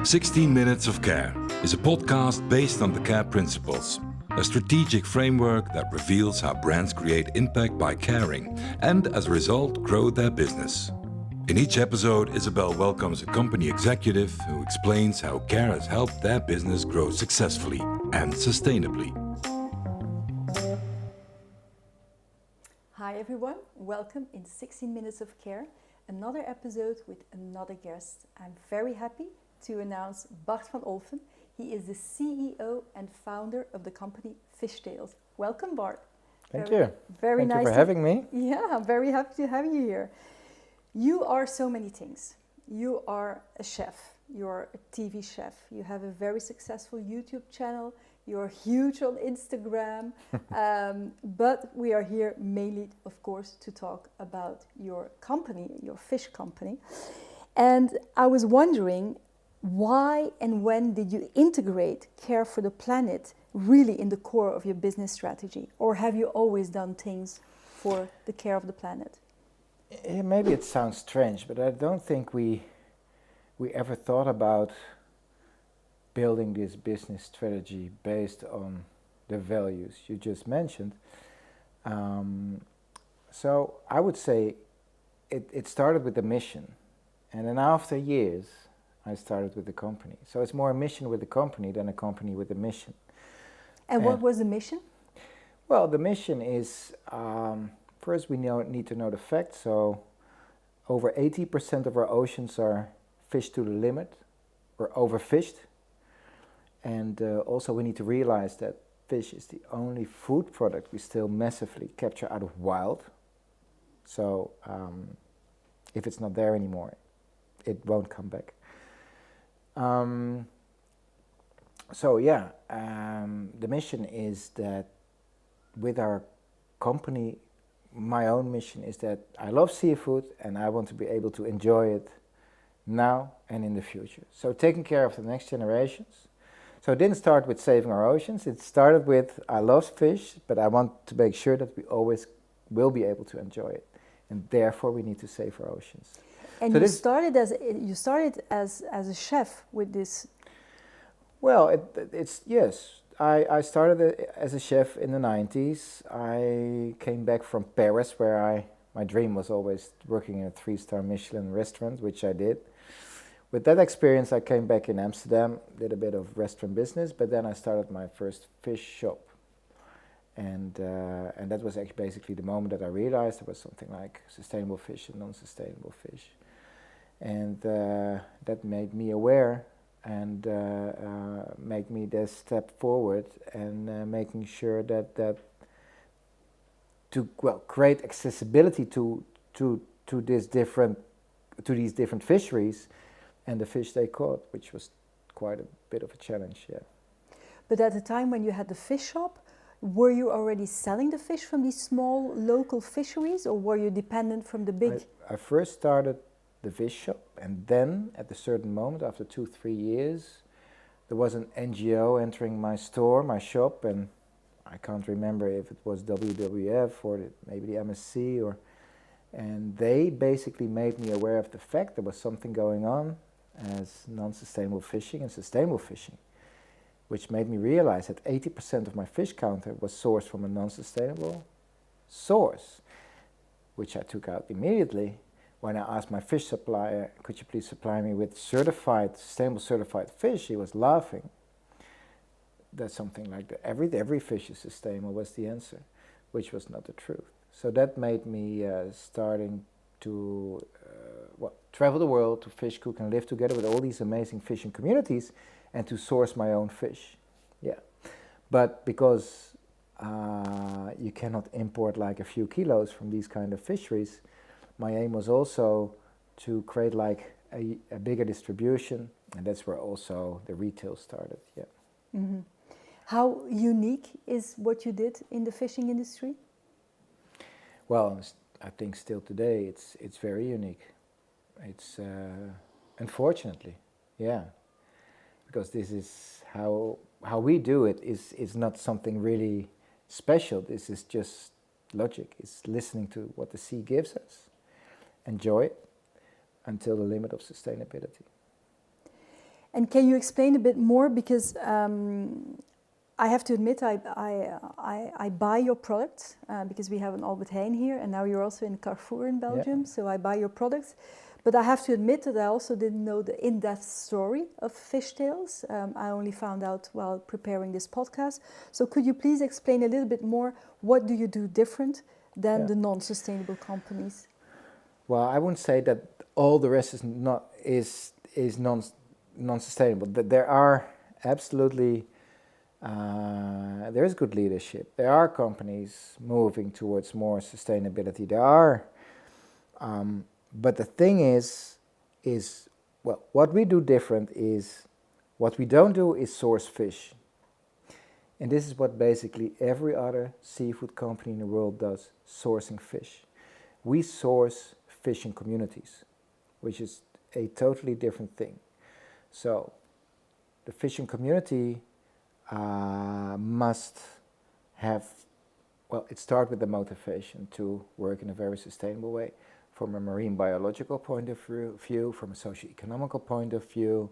16 Minutes of Care is a podcast based on the 𝗃𝗏 principles, a strategic framework that reveals how brands create impact by caring and, as a result, grow their business. In each episode, 𝗃𝗏 welcomes a company executive who explains how care has helped their business grow successfully and sustainably. Hi everyone, welcome in 16 Minutes of Care, another episode with another guest. I'm very happy to announce Bart van Olphen. He is the CEO and founder of the company 𝗃𝗏𝗧𝗍𝗏. Welcome, Bart. Thank you. Very Thank nice you for having me. Yeah, I'm very happy to have you here. You are so many things. You are a chef. You're a TV chef. You have a very successful YouTube channel. You're huge on Instagram. But we are here mainly, of course, to talk about your company, your fish company. And I was wondering, why and when did you integrate care for the planet really in the core of your business strategy? Or have you always done things for the care of the planet? Maybe it sounds strange, but I don't think we ever thought about building this business strategy based on the values you just mentioned. So I would say it started with the mission. And then after years, I started with the company. So it's more a mission with the company than a company with a mission. And what was the mission? Well, the mission is, first we need to know the facts. So over 80% of our oceans are fished to the limit or overfished. And also we need to realize that fish is the only food product we still massively capture out of wild. So if it's not there anymore, it won't come back. The mission is that with our company, my own mission is that I love seafood and I want to be able to enjoy it now and in the future. So taking care of the next generations. So it didn't start with saving our oceans. It started with I love fish, but I want to make sure that we always will be able to enjoy it. And therefore we need to save our oceans. And so you started as a chef with this. Well, it's yes. I started as a chef in the 90s. I came back from Paris, where my dream was always working in a 3-star Michelin restaurant, which I did. With that experience, I came back in Amsterdam, did a bit of restaurant business, but then I started my first fish shop. And that was actually basically the moment that I realized there was something like sustainable fish and non-sustainable fish. And that made me aware and made me this step forward and making sure that to create accessibility to these different fisheries and the fish they caught, which was quite a bit of a challenge, yeah. But at the time when you had the fish shop, were you already selling the fish from these small local fisheries, or were you dependent from the big? I first started the fish shop, and then at a certain moment, after 2-3 years, there was an NGO entering my shop, and I can't remember if it was WWF or maybe the MSC, and they basically made me aware of the fact there was something going on as non-sustainable fishing and sustainable fishing, which made me realize that 80% of my fish counter was sourced from a non-sustainable source, which I took out immediately. When I asked my fish supplier, could you please supply me with sustainable certified fish, he was laughing. That's something like that. Every fish is sustainable was the answer, which was not the truth. So that made me starting to travel the world, to fish, cook and live together with all these amazing fishing communities and to source my own fish. Yeah, but because you cannot import like a few kilos from these kind of fisheries, my aim was also to create like a bigger distribution, and that's where also the retail started, yeah. Mm-hmm. How unique is what you did in the fishing industry? Well, I think still today it's very unique. It's unfortunately, yeah, because this is how we do it is not something really special. This is just logic. It's listening to what the sea gives us, enjoy it until the limit of sustainability. And can you explain a bit more, because I have to admit I buy your products because we have an 𝗃𝗏𝗧 here, and now you're also in Carrefour in Belgium, so I buy your products. But I have to admit that I also didn't know the in-depth story of fishtails. I only found out while preparing this podcast. So could you please explain a little bit more, what do you do different than the non-sustainable companies? Well, I wouldn't say that all the rest is non-sustainable. There are absolutely, there is good leadership. There are companies moving towards more sustainability. There are, but the thing is, well, what we do different is, what we don't do is source fish. And this is what basically every other seafood company in the world does, sourcing fish. We source fishing communities, which is a totally different thing. So the fishing community must have, well, it starts with the motivation to work in a very sustainable way, from a marine biological point of view, from a socio-economical point of view.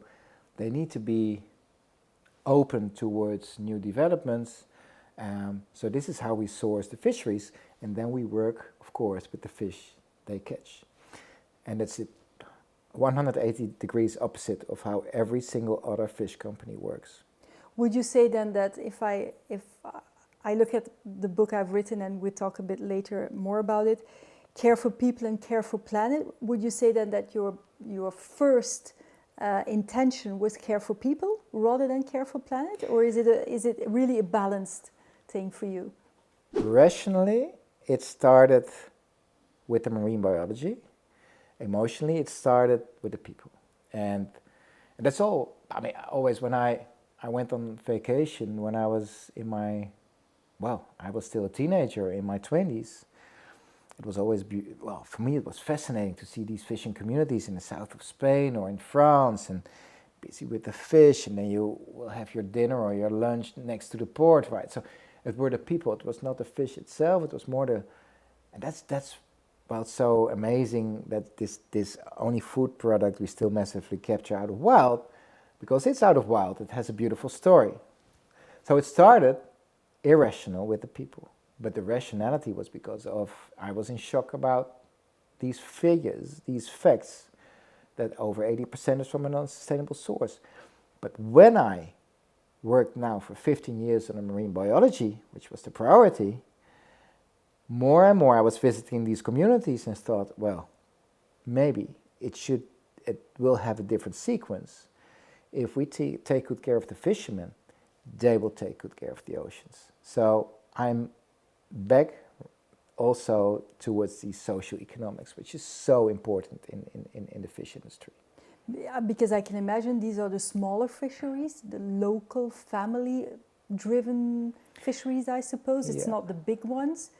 They need to be open towards new developments. So this is how we source the fisheries, and then we work, of course, with the fish they catch. And that's it, 180 degrees opposite of how every single other fish company works. Would you say then that if I look at the book I've written, and we'll talk a bit later more about it, Care for People and Care for Planet, would you say then that your first intention was care for people rather than care for planet, or is it really a balanced thing for you? Rationally, it started with the marine biology. Emotionally, it started with the people, and that's all. I mean, always when I went on vacation when I was in my, well, I was still a teenager in my 20s. It was always, well, for me it was fascinating to see these fishing communities in the south of Spain or in France, and busy with the fish, and then you will have your dinner or your lunch next to the port, right? So it were the people, it was not the fish itself, it was more the, and that's well, so amazing that this only food product we still massively capture out of wild, because it's out of wild, it has a beautiful story. So it started irrational with the people. But the rationality was because of, I was in shock about these figures, these facts, that over 80% is from a non-sustainable source. But when I worked now for 15 years on marine biology, which was the priority, more and more I was visiting these communities and thought, well, maybe it will have a different sequence. If we take good care of the fishermen, they will take good care of the oceans. So I'm back also towards the socio-economics, which is so important in the fish industry. Yeah, because I can imagine these are the smaller fisheries, the local family-driven fisheries, I suppose. It's not the big ones.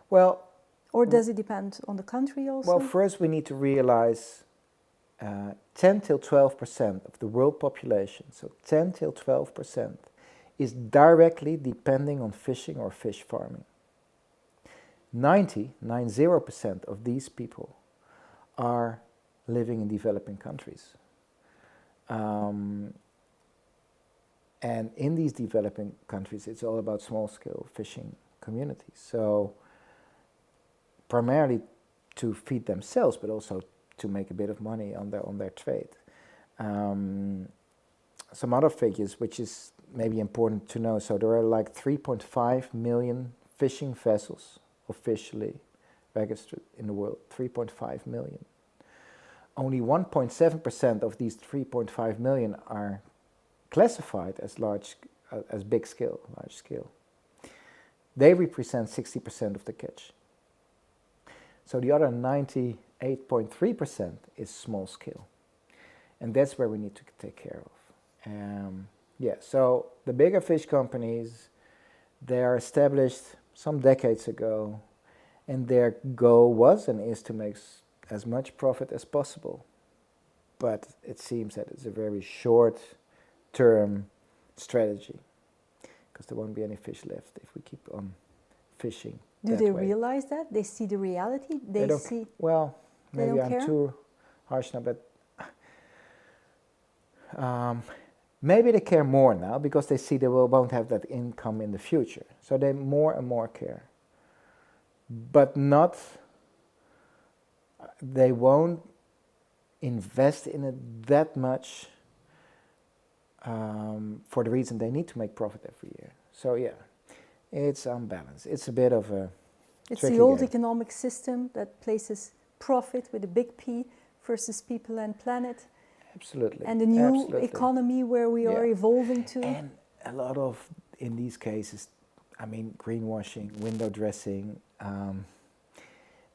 Well, or does it depend on the country also? Well, first we need to realize 10 till 12% of the world population, so 10 till 12%, is directly depending on fishing or fish farming. 90% of these people are living in developing countries. And in these developing countries, it's all about small-scale fishing communities. So primarily to feed themselves, but also to make a bit of money on their trade. Some other figures, which is maybe important to know. So there are like 3.5 million fishing vessels officially registered in the world. 3.5 million. Only 1.7% of these 3.5 million are classified as big scale, large scale. They represent 60% of the catch. So the other 98.3% is small scale. And that's where we need to take care of. So the bigger fish companies, they are established some decades ago, and their goal was and is to make as much profit as possible. But it seems that it's a very short-term strategy, because there won't be any fish left if we keep on fishing. Do they realize that? They see the reality? They see. Well, maybe I'm care? too harsh now, but maybe they care more now because they see they won't have that income in the future. So they more and more care. But not, they won't invest in it that much for the reason they need to make profit every year. So yeah, it's unbalanced. It's a bit of a It's tricky the old game. economic system that places profit with a big P versus people and planet. Absolutely. And the new Absolutely. economy where we are Yeah. evolving to. And a lot of, in these cases, I mean, greenwashing, window dressing,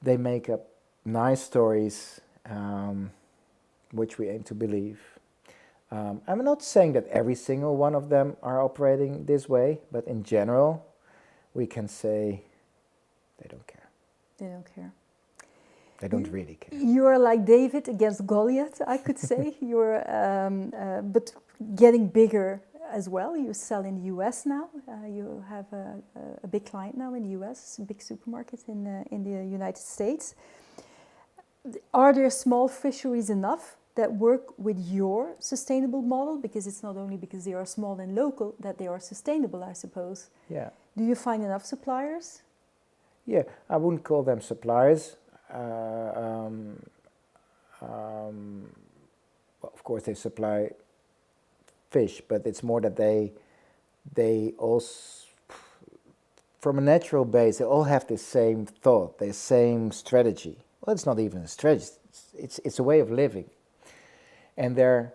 they make up nice stories, which we aim to believe. I'm not saying that every single one of them are operating this way, but in general, we can say they don't care. They don't care. They don't really care. You are like David against Goliath, I could say. You're, but getting bigger as well. You sell in the US now. You have a big client now in the US, a big supermarket in the United States. Are there small fisheries enough that work with your sustainable model? Because it's not only because they are small and local that they are sustainable, I suppose. Yeah. Do you find enough suppliers? Yeah, I wouldn't call them suppliers. Well, of course, they supply fish, but it's more that they also, from a natural base, they all have the same thought, the same strategy. Well, it's not even a strategy; it's a way of living. And there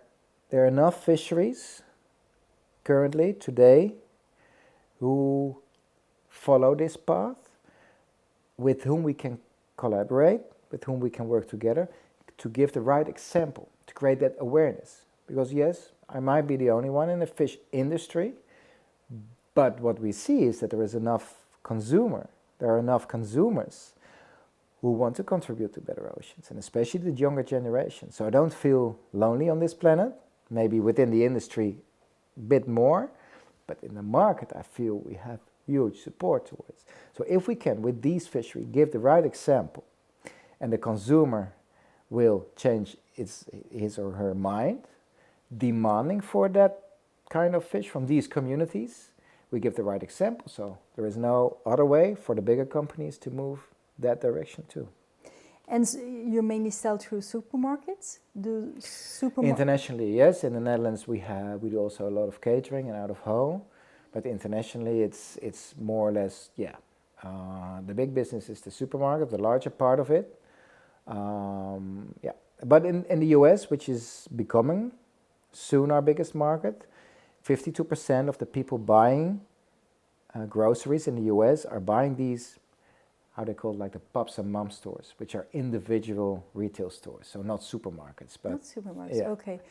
are enough fisheries currently today who follow this path, with whom we can collaborate, with whom we can work together to give the right example, to create that awareness. Because yes, I might be the only one in the fish industry, but what we see is that there is enough there are enough consumers who want to contribute to better oceans, and especially the younger generation. So I don't feel lonely on this planet, maybe within the industry a bit more, but in the market I feel we have huge support towards. So if we can, with these fisheries, give the right example, and the consumer will change his or her mind, demanding for that kind of fish from these communities, we give the right example. So there is no other way for the bigger companies to move that direction too. And you mainly sell through supermarkets? Internationally, yes. In the Netherlands, we do also a lot of catering and out of home. But internationally, it's more or less, yeah. The big business is the supermarket, the larger part of it. Yeah. But in the US, which is becoming soon our biggest market, 52% of the people buying groceries in the US are buying these, how they call it, like the 𝗵𝗲 stores, which are individual retail stores, so not supermarkets. But not supermarkets, yeah. Okay.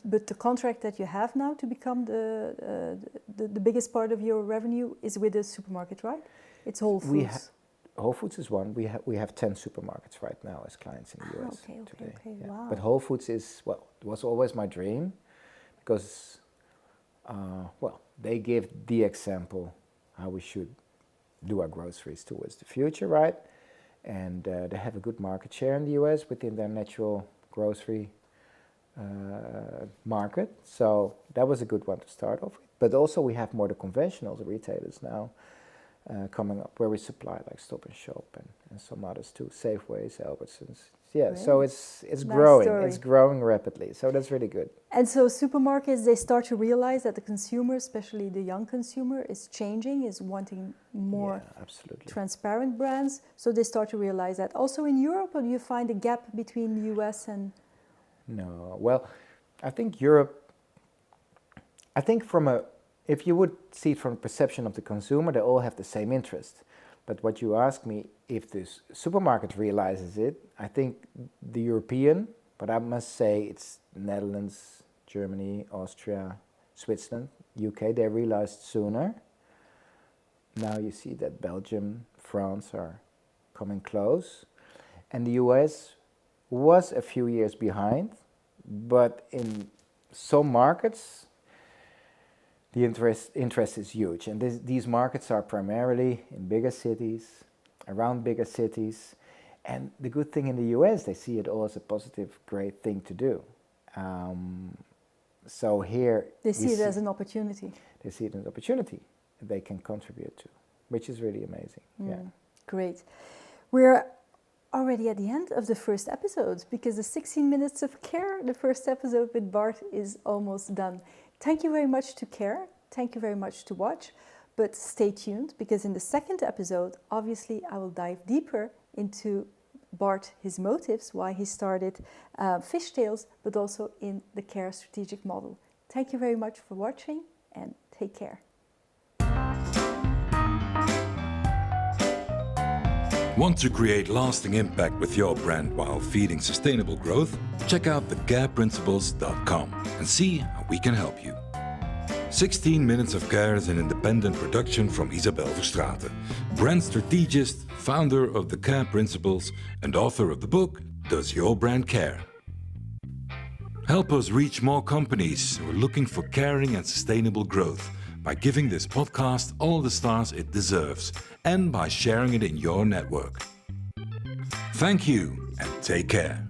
But the contract that you have now to become the biggest part of your revenue is with the supermarket, right? It's Whole Foods. Whole Foods is one. We have 10 supermarkets right now as clients in the US today. Okay, Yeah. wow. But Whole Foods is, well, it was always my dream because, well, they give the example how we should do our groceries towards the future, right? And they have a good market share in the US within their natural grocery market. So that was a good one to start off with. But also we have more the conventional retailers now coming up where we supply like Stop & Shop and some others too, Safeways, Albertsons. Yeah, Great. so it's Nice growing. story. It's growing rapidly. So that's really good. And so supermarkets, they start to realize that the consumer, especially the young consumer, is changing, is wanting more transparent brands. So they start to realize that. Also in Europe, or do you find a gap between the US and... No, well, I think Europe, if you would see it from the perception of the consumer, they all have the same interest. But what you ask me, if the supermarket realizes it, I think the European, but I must say it's Netherlands, Germany, Austria, Switzerland, UK, they realized sooner. Now you see that Belgium, France are coming close. And the US was a few years behind, but in some markets, the interest is huge. And these markets are primarily in bigger cities, around bigger cities. And the good thing in the US, they see it all as a positive, great thing to do. So here They see it as an opportunity. They see it as an opportunity that they can contribute to, which is really amazing. Yeah. Great. We're already at the end of the first episode because the 16 minutes of care, the first episode with Bart, is almost done. Thank you very much to care. Thank you very much to watch. But stay tuned because in the second episode, obviously, I will dive deeper into Bart, his motives, why he started Fishtails, but also in the care strategic model. Thank you very much for watching and take care. Want to create lasting impact with your brand while feeding sustainable growth? Check out 𝗃𝗏𝗏𝗀𝗏 and see how we can help you. 16 Minutes of Care is an independent production from 𝗃𝗏𝗏 𝗣𝗏𝗏, brand strategist, founder of the Care Principles, and author of the book, Does Your Brand Care? Help us reach more companies who are looking for caring and sustainable growth by giving this podcast all the stars it deserves and by sharing it in your network. Thank you and take care.